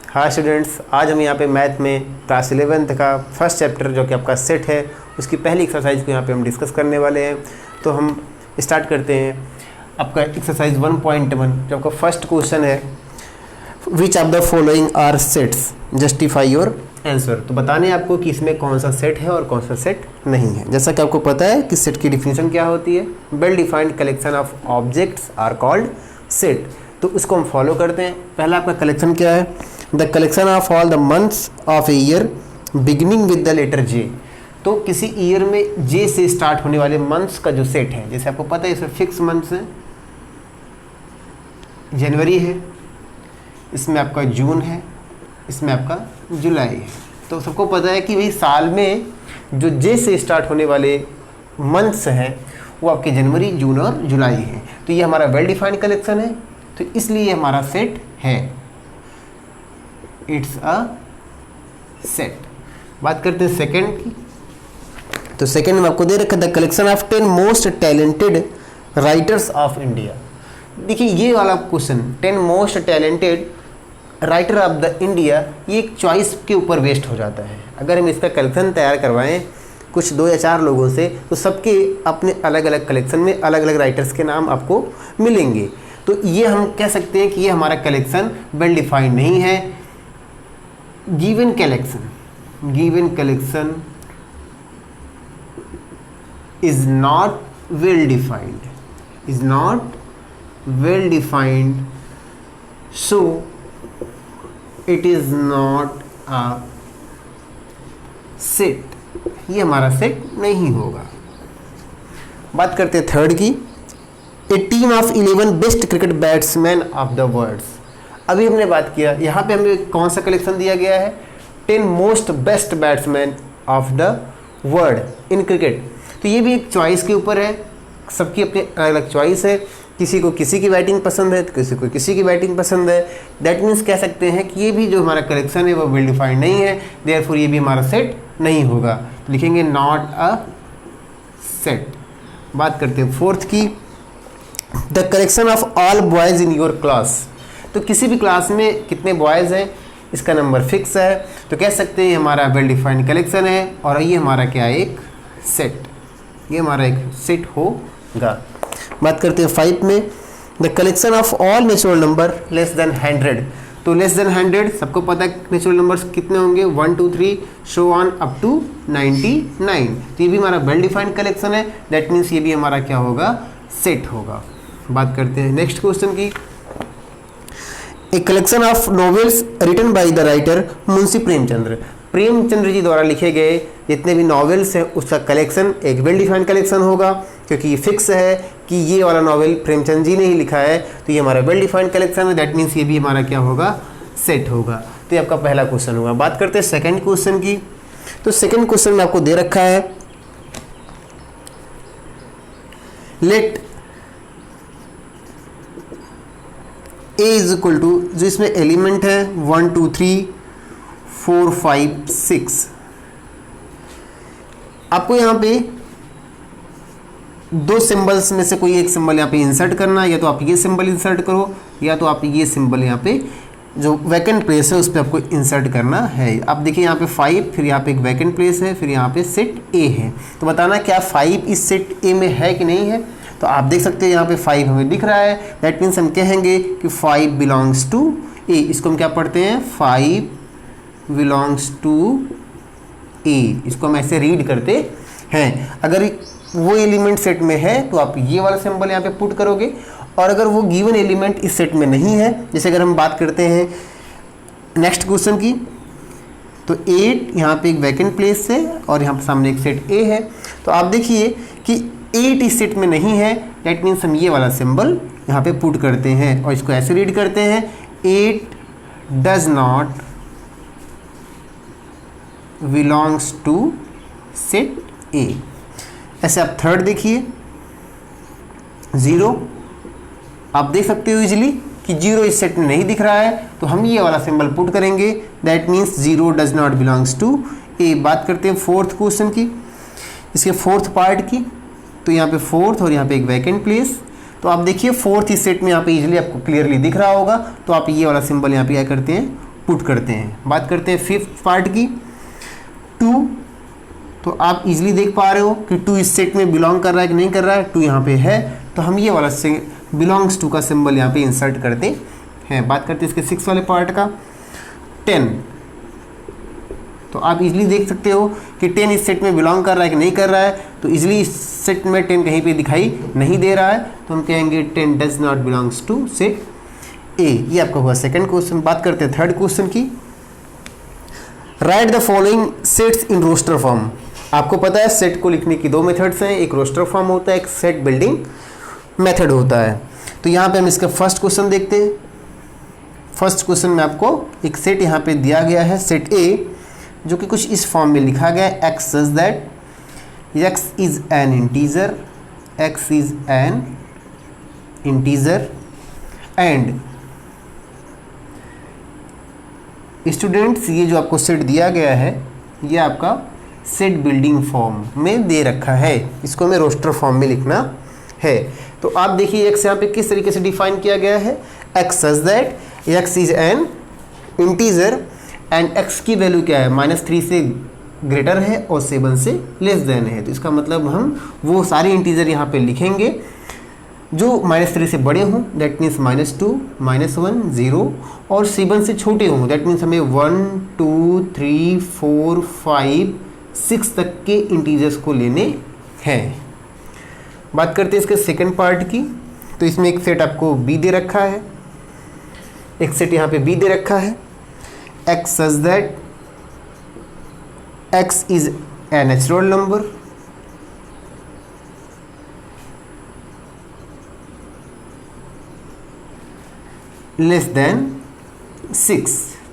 Hi students, आज हम यहाँ पे मैथ में क्लास 11th का फर्स्ट चैप्टर जो कि आपका सेट है उसकी पहली एक्सरसाइज को यहाँ पे हम डिस्कस करने वाले हैं। तो हम स्टार्ट करते हैं आपका एक्सरसाइज 1.1 जो आपका फर्स्ट क्वेश्चन है, which of the following are sets, justify your answer. तो बताने आपको कि इसमें कौन सा सेट है और कौन सा सेट नहीं है। जैसा कि आपको पता है कि सेट की डिफिनीशन क्या होती है, well defined collection of objects are called set. तो उसको हम फॉलो करते हैं। पहला आपका कलेक्शन क्या है, the collection of all the months of a year beginning with the letter J. तो किसी ईयर में जे से स्टार्ट होने वाले मंथ्स का जो सेट है, जैसे आपको पता है इसमें फिक्स मंथ्स है, जनवरी है, इसमें आपका जून है, इसमें आपका जुलाई है। तो सबको पता है कि भाई साल में जो जे से स्टार्ट होने वाले मंथ्स हैं वो आपके जनवरी, जून और जुलाई है। तो ये हमारा वेल डिफाइंड कलेक्शन है, तो इसलिए हमारा सेट है, इट्स अ सेट। बात करते हैं सेकंड की। तो सेकंड में आपको दे रखा the collection of 10 most talented writers of India. देखिए ये वाला question, 10 most talented writer of the India, ये एक चॉइस के ऊपर वेस्ट हो जाता है। अगर हम इसका कलेक्शन तैयार करवाएं कुछ 2 या 4 लोगों से, तो सबके अपने अलग अलग कलेक्शन में अलग अलग राइटर्स के नाम आपको मिलेंगे। तो ये हम कह सकते हैं कि ये हमारा कलेक्शन वेल डिफाइंड नहीं है। Given collection is not well defined, so it is not a set। ये हमारा सेट नहीं होगा। बात करते हैं थर्ड की, a team of 11 best cricket batsman of the world. अभी हमने बात किया, यहाँ पे हमें कौन सा कलेक्शन दिया गया है, 10 most best batsman of the world in cricket. तो ये भी एक चॉइस के ऊपर है, सबकी अपनी अलग अलग चॉइस है। किसी को किसी की बैटिंग पसंद है, तो किसी को किसी की बैटिंग पसंद है। दैट मीन्स कह सकते हैं कि ये भी जो हमारा कलेक्शन है वो वेल डिफाइंड नहीं है, देयरफॉर ये भी हमारा सेट नहीं होगा। तो लिखेंगे नॉट अ सेट। बात करते हैं फोर्थ की, the collection of all boys in your class. तो किसी भी क्लास में कितने बॉयज़ हैं, इसका नंबर फिक्स है, तो कह सकते हैं हमारा वेल डिफाइंड कलेक्शन है और ये हमारा क्या है, एक सेट। ये हमारा एक सेट होगा। बात करते हैं 5 में, the collection of all natural number less than 100। तो लेस देन 100 सबको पता है नेचुरल नंबर्स कितने होंगे, 1 2 3 शो ऑन अप टू 99। तो ये भी हमारा वेल डिफाइंड कलेक्शन है, दैट मीन्स ये भी हमारा क्या होगा, सेट होगा। बात करते हैं नेक्स्ट क्वेश्चन की, a collection of novels written by the writer Munshi Premchandra ji द्वारा लिखे गए जितने भी नॉवेल्स हैं उसका कलेक्शन एक वेल डिफाइंड कलेक्शन होगा, क्योंकि ये फिक्स है कि ये वाला नॉवेल प्रेमचंद जी ने ही लिखा है, तो ये हमारा वेल डिफाइंड कलेक्शन है। दैट मीन्स ये भी हमारा क्या होगा, सेट होगा। तो ये आपका पहला क्वेश्चन होगा। बात करते हैं सेकंड क्वेश्चन की। तो सेकंड क्वेश्चन में आपको दे रखा है, let A is equal to, जो इसमें एलिमेंट है 1 2 3 4 5 6। आपको यहाँ पे 2 सिंबल्स में से कोई एक सिंबल यहाँ पे इंसर्ट करना है, या तो आप ये सिंबल इंसर्ट करो या तो आप ये सिंबल यहाँ पे जो वैकेंट प्लेस है उस पर आपको इंसर्ट करना है। आप देखिए यहाँ पे 5, फिर यहाँ पे एक वैकेंट प्लेस है, फिर यहाँ पे सेट ए है। तो बताना क्या 5 इस सेट ए में है कि नहीं है। तो आप देख सकते हैं यहाँ पे 5 हमें दिख रहा है, दैट मीन्स हम कहेंगे कि 5 बिलोंग्स टू ए। इसको हम क्या पढ़ते हैं, 5 बिलोंग्स टू ए। इसको हम ऐसे रीड करते हैं। अगर वो एलिमेंट सेट में है तो आप ये वाला सिंबल यहाँ पे पुट करोगे, और अगर वो गिवन एलिमेंट इस सेट में नहीं है, जैसे अगर हम बात करते हैं नेक्स्ट क्वेश्चन की, तो 8 यहाँ पे एक वैकेंट प्लेस है और यहाँ पे सामने एक सेट ए है। तो आप देखिए कि 8 इस सेट में नहीं है, दैट मीन्स हम ये वाला सिंबल यहाँ पे पुट करते हैं और इसको ऐसे रीड करते हैं, 8 does not belongs to set A. ऐसे आप थर्ड देखिए, 0, आप देख सकते हो इजीली कि 0 इस सेट में नहीं दिख रहा है, तो हम ये वाला सिंबल पुट करेंगे, that means 0 does not belongs to A. बात करते हैं फोर्थ क्वेश्चन की, इसके फोर्थ पार्ट की। तो यहाँ पे फोर्थ और यहाँ पे एक वैकेंट प्लेस, तो आप देखिए फोर्थ इस सेट में यहाँ पे इजीली आपको क्लियरली दिख रहा होगा, तो आप ये वाला सिंबल यहाँ पे क्या करते हैं, पुट करते हैं। बात करते हैं फिफ्थ पार्ट की, 2। तो आप इजीली देख पा रहे हो कि 2 इस सेट में बिलोंग कर रहा है कि नहीं कर रहा है। 2 यहाँ पे है तो हम ये वाला बिलोंग्स टू का सिंबल यहाँ पे इंसर्ट करते हैं। बात करते हैं इसके 6 वाले पार्ट का, 10। तो आप इजीली देख सकते हो कि 10 इस सेट में बिलोंग कर रहा है कि नहीं कर रहा है। तो इजीली इस सेट में 10 कहीं पे दिखाई नहीं दे रहा है, तो हम कहेंगे 10 does not belongs to set A. ये आपका हुआ सेकंड क्वेश्चन। बात करते हैं थर्ड क्वेश्चन की, write the following sets in roster form. आपको पता है सेट को लिखने की 2 मेथड्स हैं, एक रोस्टर फॉर्म होता है, एक सेट बिल्डिंग मेथड होता है। तो यहाँ पे हम इसका फर्स्ट क्वेश्चन देखते हैं। फर्स्ट क्वेश्चन में आपको एक सेट यहाँ पे दिया गया है, सेट ए, जो कि कुछ इस फॉर्म में लिखा गया है, x such that x is an integer, x is an integer and students, ये जो आपको सेट दिया गया है ये आपका सेट बिल्डिंग फॉर्म में दे रखा है, इसको हमें रोस्टर फॉर्म में लिखना है। तो आप देखिए x यहाँ पे किस तरीके से डिफाइन किया गया है, x such that x is an integer and x की वैल्यू क्या है, -3 से ग्रेटर है और 7 से लेस देन है। तो इसका मतलब हम वो सारे इंटीजर यहाँ पे लिखेंगे जो -3 से बड़े हों, दैट मीन्स -2, -1, 0, और 7 से छोटे हों, दैट मीन्स हमें 1, 2, 3, 4, 5, 6 तक के इंटीजर्स को लेने हैं। बात करते हैं इसके सेकंड पार्ट की। तो इसमें एक सेट आपको b दे रखा है, एक सेट यहाँ पे b दे रखा है, x such that x is a natural number, less than 6।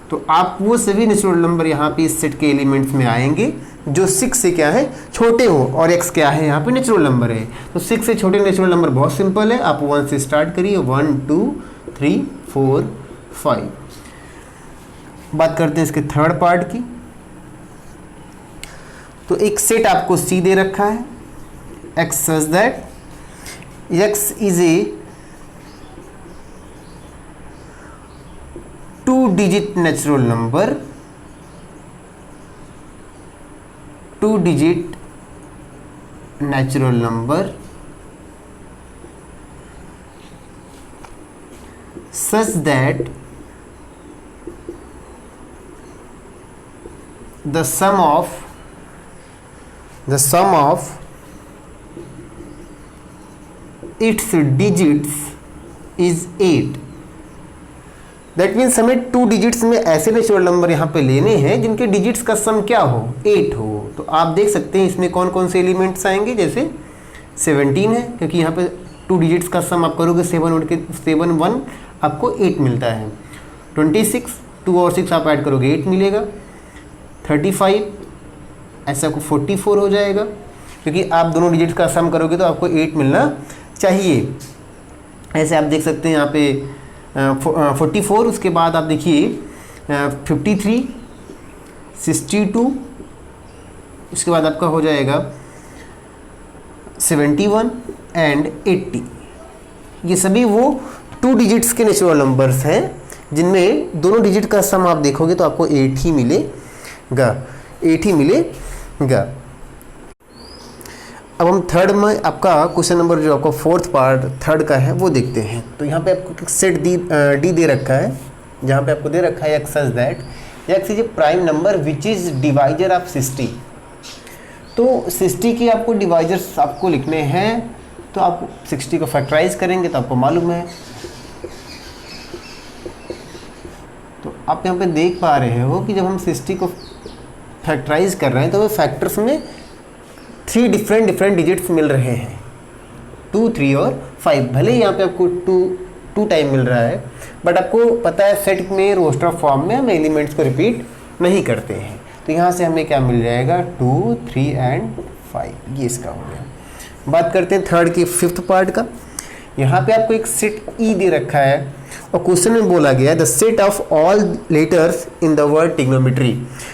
तो आप वो सभी नेचुरल नंबर यहाँ पे इस सेट के एलिमेंट्स में आएंगे जो 6 से क्या है छोटे हो, और x क्या है यहाँ पे नेचुरल नंबर है। तो 6 से छोटे नेचुरल नंबर बहुत सिंपल है, आप 1 से स्टार्ट करिए, 1, 2, 3, 4, 5। बात करते हैं इसके थर्ड पार्ट की। तो एक सेट आपको C दे रखा है, x such that x is A 2 digit natural number, 2 digit natural number such that the sum of its digits is 8। That means हमें 2 डिजिट्स में ऐसे नेचुरल नंबर यहाँ पे लेने हैं जिनके डिजिट्स का सम क्या हो, 8 हो। तो आप देख सकते हैं इसमें कौन कौन से एलिमेंट्स आएंगे, जैसे 17 है, क्योंकि यहाँ पे 2 डिजिट्स का सम आप करोगे 7 उड़ के 7 1 आपको 8 मिलता है। 26, 2 और 6 आप ऐड करोगे 8 मिलेगा। 35 ऐसा आपको 44 हो जाएगा, क्योंकि आप दोनों डिजिट का सम करोगे तो आपको 8 मिलना चाहिए। ऐसे आप देख सकते हैं यहाँ पे 44, उसके बाद आप देखिए 53, 62, उसके बाद आपका हो जाएगा 71 एंड 80। ये सभी वो 2 डिजिट्स के नेचुरल नंबर्स हैं जिनमें दोनों डिजिट का सम आप देखोगे तो आपको 8 ही मिलेगा, 8 ही मिलेगा। अब हम थर्ड में आपका क्वेश्चन नंबर जो आपका फोर्थ पार्ट थर्ड का है वो देखते हैं। तो यहाँ पे आपको सेट डी दे रखा है, जहाँ पे आपको दे रखा है x such that x is A prime number which is divisor of 60। तो 60 के आपको डिवाइजर्स आपको लिखने हैं, तो आप 60 को फैक्टराइज करेंगे तो आपको मालूम है। तो आप यहाँ पे देख पा रहे हो कि जब हम 60 को फैक्टराइज कर रहे हैं तो हमें फैक्टर्स में 3 डिफरेंट डिजिट्स मिल रहे हैं, 2, 3 और 5। भले ही यहाँ पे आपको 2 टाइम मिल रहा है, बट आपको पता है सेट में रोस्टर फॉर्म में हम एलिमेंट्स को रिपीट नहीं करते हैं। तो यहाँ से हमें क्या मिल जाएगा, 2, 3 एंड 5, ये इसका हो गया। बात करते हैं थर्ड की फिफ्थ पार्ट का। यहाँ पे आपको एक सेट ई दे रखा है और क्वेश्चन में बोला गया है the set of all letters in the word trigonometry.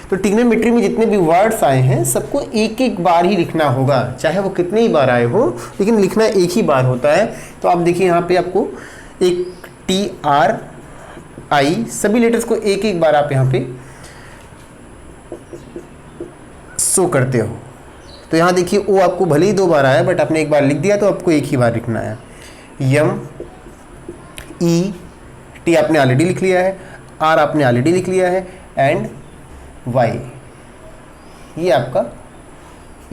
तो टिग्नोमेट्री में जितने भी वर्ड्स आए हैं सबको एक एक बार ही लिखना होगा, चाहे वो कितने ही बार आए हो, लेकिन लिखना एक ही बार होता है। तो आप देखिए यहाँ पे आपको एक TR आई, सभी लेटर्स को एक एक बार आप यहाँ पे शो करते हो। तो यहाँ देखिए ओ आपको भले ही 2 बार आया, बट आपने एक बार लिख दिया तो आपको एक ही बार लिखना है। यम, ई, टी आपने ऑलरेडी लिख लिया है, आर आपने ऑलरेडी लिख लिया है, एंड वाई, ये आपका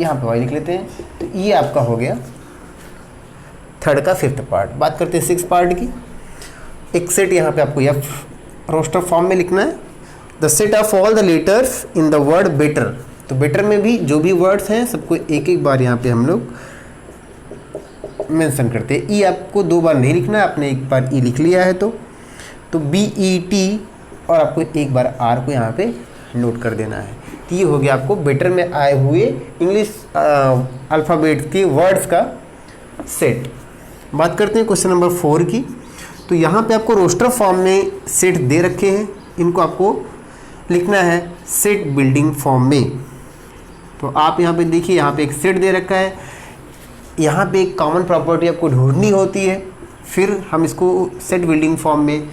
यहाँ पे वाई लिख लेते हैं। तो ये आपका हो गया थर्ड का 5th पार्ट। बात करते हैं 6th पार्ट की। एक सेट यहाँ पे आपको एफ रोस्टर फॉर्म में लिखना है। The set of all the letters in the word better. तो बेटर में भी जो भी वर्ड्स हैं सबको एक एक बार यहाँ पे हम लोग मेंशन करते हैं। ई आपको 2 बार नहीं लिखना है, आपने एक बार ई लिख लिया है तो बी ई टी, और आपको एक बार आर को यहाँ पे नोट कर देना है। तो ये हो गया आपको बेटर में आए हुए इंग्लिश अल्फ़ाबेट के वर्ड्स का सेट। बात करते हैं क्वेश्चन नंबर 4 की। तो यहाँ पे आपको रोस्टर फॉर्म में सेट दे रखे हैं, इनको आपको लिखना है सेट बिल्डिंग फॉर्म में। तो आप यहाँ पे देखिए, यहाँ पे एक सेट दे रखा है, यहाँ पे एक कॉमन प्रॉपर्टी आपको ढूंढनी होती है, फिर हम इसको सेट बिल्डिंग फॉर्म में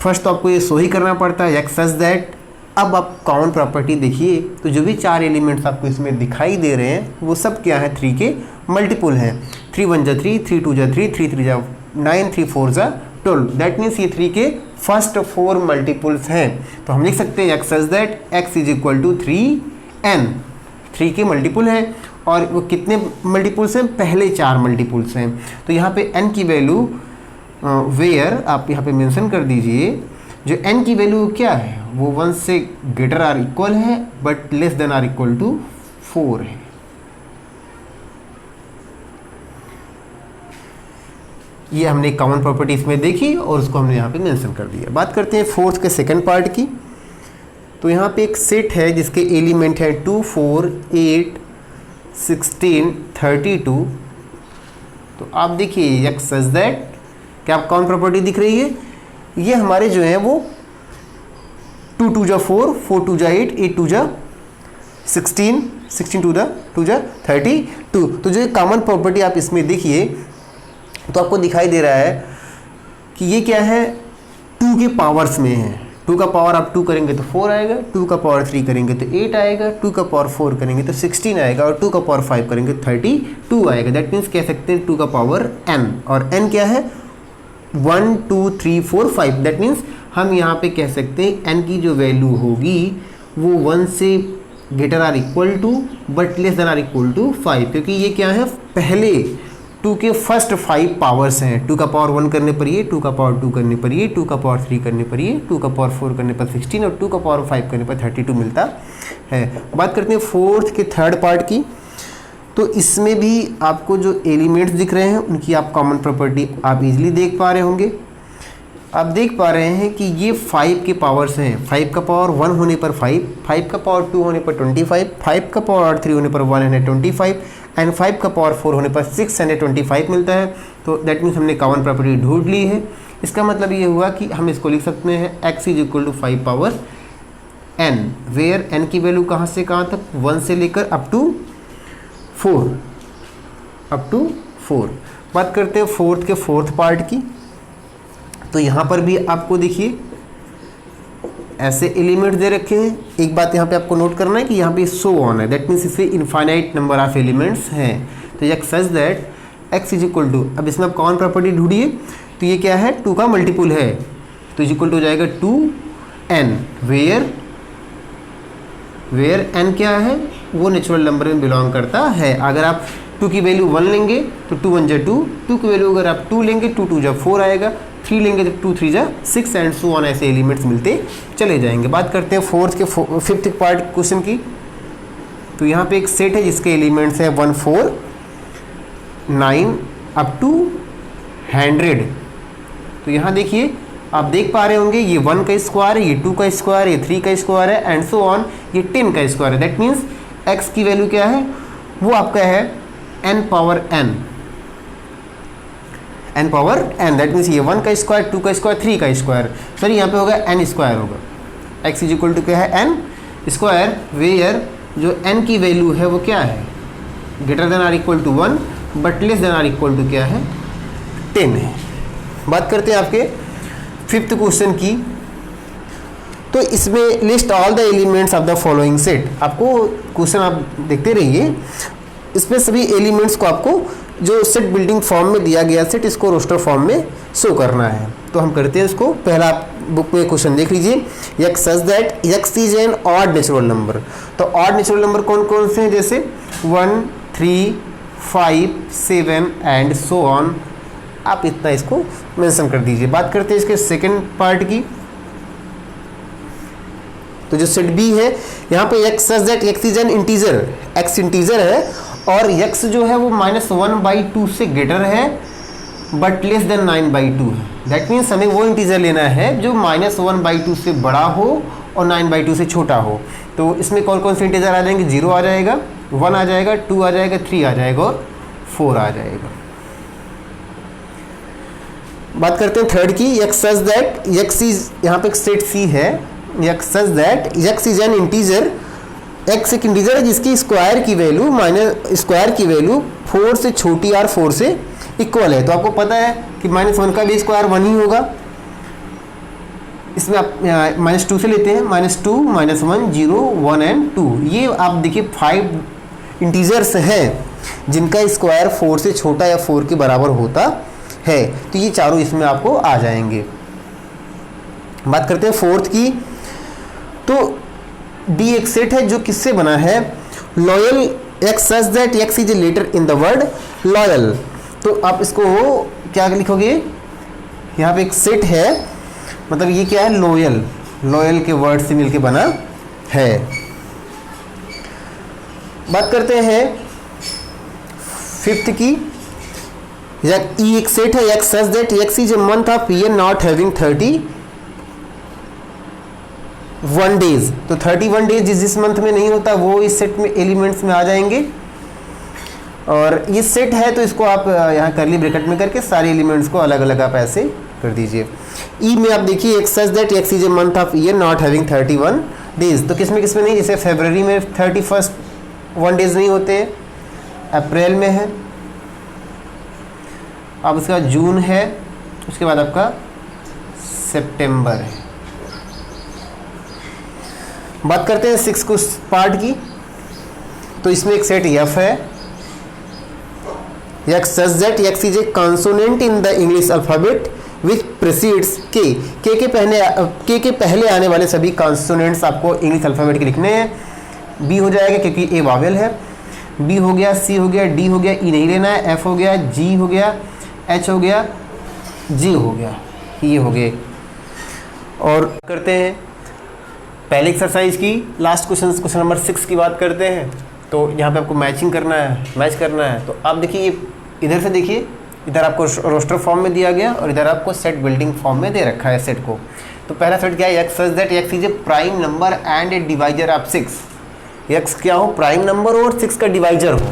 फर्स्ट तो आपको ये सो ही करना पड़ता है एक्स सच दैट। अब आप कॉमन प्रॉपर्टी देखिए, तो जो भी 4 एलिमेंट्स आपको इसमें दिखाई दे रहे हैं वो सब क्या है, 3 के मल्टीपुल हैं। 3 1 जा 3, 3 2 जा 3, 3 3 जा 9, 3 4 जा 12। दैट मीन्स ये 3 के फर्स्ट 4 मल्टीपुल्स हैं। तो हम लिख सकते हैं x such that x is equal to 3n। 3 के मल्टीपुल हैं, और वो कितने मल्टीपुल्स हैं, पहले 4 मल्टीपुल्स हैं। तो यहाँ पे n की वैल्यू वेयर आप यहाँ पे मेंशन कर दीजिए। जो n की वैल्यू क्या है, वो 1 से ग्रेटर आर इक्वल है, but less than or equal to 4 है। ये हमने कॉमन प्रॉपर्टी इसमें देखी और उसको हमने यहाँ पे मेंशन कर दिया। बात करते हैं 4th के 2nd पार्ट की। तो यहाँ पे एक सेट है जिसके एलिमेंट है 2 4 8 16 32। तो आप देखिए एक्स सच दैट, क्या आप कॉमन प्रॉपर्टी दिख रही है, ये हमारे जो है वो 2 2 जा 4, 4 2 जा 8, 8 2 जा 16, 16 2 जा 32। तो जो कॉमन प्रॉपर्टी आप इसमें देखिए, तो आपको दिखाई दे रहा है कि ये क्या है, 2 के पावर्स में है। 2 का पावर आप 2 करेंगे तो 4 आएगा, 2 का पावर 3 करेंगे तो 8 आएगा, 2 का पावर 4 करेंगे तो 16 आएगा, और 2 का पावर 5 करेंगे तो 32 आएगा। दैट मीन्स कह सकते हैं 2 का पावर n, और n क्या है 1 2 3 4 5। दैट मीन्स हम यहाँ पे कह सकते हैं n की जो वैल्यू होगी वो 1 से greater or equal to but less than or equal to 5, क्योंकि ये क्या है, पहले 2 के फर्स्ट 5 पावर्स हैं। 2 का पावर 1 करने पर ये, 2 का पावर 2 करने पर ये, 2 का पावर 3 करने पर ये, 2 का पावर 4 करने पर 16, और 2 का पावर 5 करने पर 32 मिलता है। बात करते हैं 4th के 3rd पार्ट की। तो इसमें भी आपको जो एलिमेंट्स दिख रहे हैं उनकी आप कॉमन प्रॉपर्टी आप इजीली देख पा रहे होंगे। आप देख पा रहे हैं कि ये 5 के पावर्स हैं। 5 का पावर 1 होने पर 5, 5 का पावर 2 होने पर 25, 5 का पावर 3 होने पर 125, एंड 5 का पावर 4 होने पर 625 मिलता है। तो दैट मीन्स हमने कॉमन प्रॉपर्टी ढूंढ ली है। इसका मतलब ये हुआ कि हम इसको लिख सकते हैं x is equal to 5 power n, where n की वैल्यू कहाँ से कहाँ तक, 1 से लेकर अप टू 4। बात करते हैं 4th के 4th पार्ट की। तो यहाँ पर भी आपको देखिए ऐसे एलिमेंट दे रखे हैं। एक बात यहाँ पे आपको नोट करना है कि यहाँ पे सो ऑन है, दैट मीन्स इससे इनफाइनाइट नंबर ऑफ एलिमेंट्स हैं। तो x such that x is equal to, अब इसमें आप कॉमन प्रॉपर्टी ढूंढिए। तो ये क्या है, 2 का मल्टीपुल है, तो इज इक्वल टू हो जाएगा 2n, वेयर n क्या है, वो नेचुरल नंबर में बिलोंग करता है। अगर आप 2 की वैल्यू 1 लेंगे तो 2 1 जा 2, 2 की वैल्यू अगर आप 2 लेंगे 2 2 जा 4 आएगा, 3 लेंगे तो 2 3 जा 6, एंड सो ऑन, ऐसे एलिमेंट्स मिलते चले जाएंगे। बात करते हैं 4th के 5th पार्ट क्वेश्चन की। तो यहाँ पे एक सेट है जिसके एलिमेंट्स है 1 4 9 अप टू 100। तो यहाँ देखिए आप देख पा रहे होंगे ये 1 का स्क्वायर है, ये 2 का स्क्वायर है, ये 3 का स्क्वायर है, एंड सो ऑन, ये 10 का स्क्वायर है। दैट मीन्स x की वैल्यू क्या है, वो आपका है n power n, that means ये 1 का स्क्वायर, 2 का स्क्वायर, 3 का स्क्वायर, सॉरी यहाँ पे होगा n स्क्वायर होगा। x इज इक्वल टू क्या है, n स्क्वायर, वेयर जो n की वैल्यू है वो क्या है, greater than or equal to 1 but less than or equal to क्या है, 10 है। बात करते हैं आपके 5th क्वेश्चन की, तो इसमें list all the elements of the following set. आपको क्वेश्चन आप देखते रहिए, इसमें सभी एलिमेंट्स को आपको जो सेट बिल्डिंग फॉर्म में दिया गया सेट, इसको रोस्टर फॉर्म में शो करना है। तो हम करते हैं इसको। पहला आप बुक में क्वेश्चन देख लीजिए, x such that x is an odd natural number. तो ऑड नेचुरल नंबर कौन कौन से हैं, जैसे 1, 3, 5, 7 एंड सो ऑन। आप इतना इसको मेंशन कर दीजिए। बात करते हैं इसके सेकंड पार्ट की। तो जो सेट बी है, यहाँ पे x such that x is an integer, x integer है और x जो है वो -1/2 से ग्रेटर है बट लेस देन 9/2 है। दैट मीन्स हमें वो इंटीजर लेना है जो -1/2 से बड़ा हो और 9/2 से छोटा हो। तो इसमें कौन कौन से इंटीजर आ जाएंगे, 0 आ जाएगा, 1 आ जाएगा, 2 आ जाएगा, 3 आ जाएगा और 4 आ जाएगा। बात करते हैं थर्ड की, x such that x is, यहाँ पे एक सेट सी है, x such that x is an integer, x एक इंटीजर है जिसकी स्क्वायर की वैल्यू स्क्वायर की वैल्यू 4 से छोटी और 4 से इक्वल है। तो आपको पता है कि -1 का भी स्क्वायर 1 ही होगा। इसमें आप -2 से लेते हैं, -2, -1, 0, 1 एंड 2। ये आप देखिए 5 इंटीजर्स हैं जिनका स्क्वायर 4 से छोटा या 4 के बराबर होता है। तो ये चारों इसमें आपको आ जाएंगे। बात करते हैं फोर्थ की, तो डी एक सेट है जो किससे बना है, loyal x such that x is a letter in the word loyal. तो आप इसको क्या लिखोगे, यहाँ पे एक सेट है, मतलब ये क्या है, लॉयल, लॉयल के वर्ड से मिलके बना है। बात करते हैं 5th की, ई एक सेट है, x such that x is a month of year not having 31 days. तो 31 डेज जिस मंथ में नहीं होता वो इस सेट में एलिमेंट्स में आ जाएंगे। और ये सेट है तो इसको आप यहाँ करली ब्रैकेट में करके सारे एलिमेंट्स को अलग अलग आप ऐसे कर दीजिए। ई में आप देखिए, x such that x is a month of year not having 31 days. तो किसमें किसमें नहीं, जैसे फरवरी में 31 1 डेज नहीं होते, अप्रैल में है, अब उसका जून है, उसके बाद आपका सितंबर है। बात करते हैं 6th पार्ट की, तो इसमें एक सेट f है, x such that x is A consonant in the English alphabet which precedes k के पहले आने वाले सभी कॉन्सोनेंट्स आपको इंग्लिश अल्फाबेट के लिखने हैं। b हो जाएगा क्योंकि a वावेल है, b हो गया, c हो गया, d हो गया, e नहीं लेना है, f हो गया, g हो गया, h हो गया, g हो गया, ये हो गए। और करते हैं पहले एक्सरसाइज की लास्ट क्वेश्चन नंबर 6 की बात करते हैं। तो यहाँ पे आपको मैचिंग करना है, मैच करना है। तो आप देखिए, ये इधर से देखिए, इधर आपको रोस्टर फॉर्म में दिया गया और इधर आपको सेट बिल्डिंग फॉर्म में दे रखा है सेट को। तो पहला सेट क्या है, x such that x is A prime number and A divisor of 6। x क्या हो, प्राइम नंबर और 6 का डिवाइजर हो।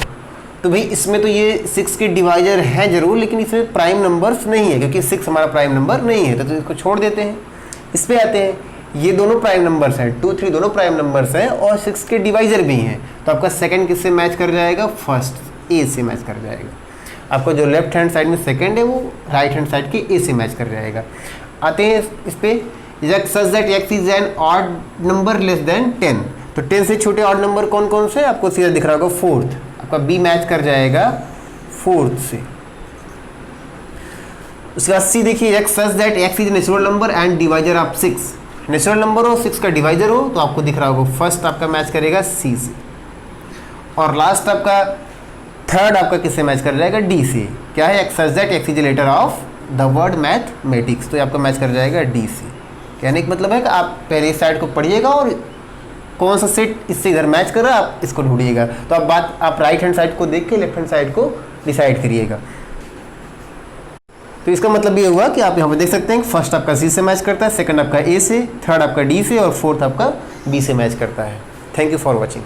तो भाई इसमें तो ये 6 के डिवाइजर हैं जरूर, लेकिन इसमें प्राइम नंबर्स नहीं है क्योंकि 6 हमारा प्राइम नंबर नहीं है। तो इसको छोड़ देते हैं। इस पर आते हैं, ये दोनों प्राइम नंबर्स हैं, 2, 3 दोनों प्राइम नंबर्स हैं और 6 के डिवाइजर भी हैं। तो आपका सेकंड किससे मैच कर जाएगा, फर्स्ट ए से मैच कर जाएगा। आपका जो लेफ्ट हैंड साइड में सेकंड है वो राइट हैंड साइड के ए से मैच कर जाएगा। आते हैं इस पे, x such that x is an odd number less than 10। तो 10 से छोटे ऑड नंबर कौन कौन से, आपको सीधा दिख रहा होगा 4th। आपका बी मैच कर जाएगा 4th से। उसके बाद सी देखिए, x such that x is natural number and divisor of 6। Natural number हो, 6 का डिवाइजर हो, तो आपको दिख रहा होगा फर्स्ट आपका मैच करेगा सी से। और लास्ट आपका थर्ड आपका किससे मैच कर जाएगा, डी से। क्या है, x such that x is a letter of the word mathematics. तो आपका मैच कर जाएगा डी से। कहने का मतलब है कि आप पहले इस साइड को पढ़िएगा और कौन सा सेट इससे इधर मैच कर रहा है आप इसको ढूंढिएगा। तो आप राइट हैंड साइड को देख के लेफ्ट हैंड साइड को डिसाइड करिएगा। तो इसका मतलब ये हुआ कि आप यहाँ पे देख सकते हैं कि फर्स्ट आपका सी से मैच करता है, सेकंड आपका ए से, थर्ड आपका डी से और फोर्थ आपका बी से मैच करता है। Thank you for watching.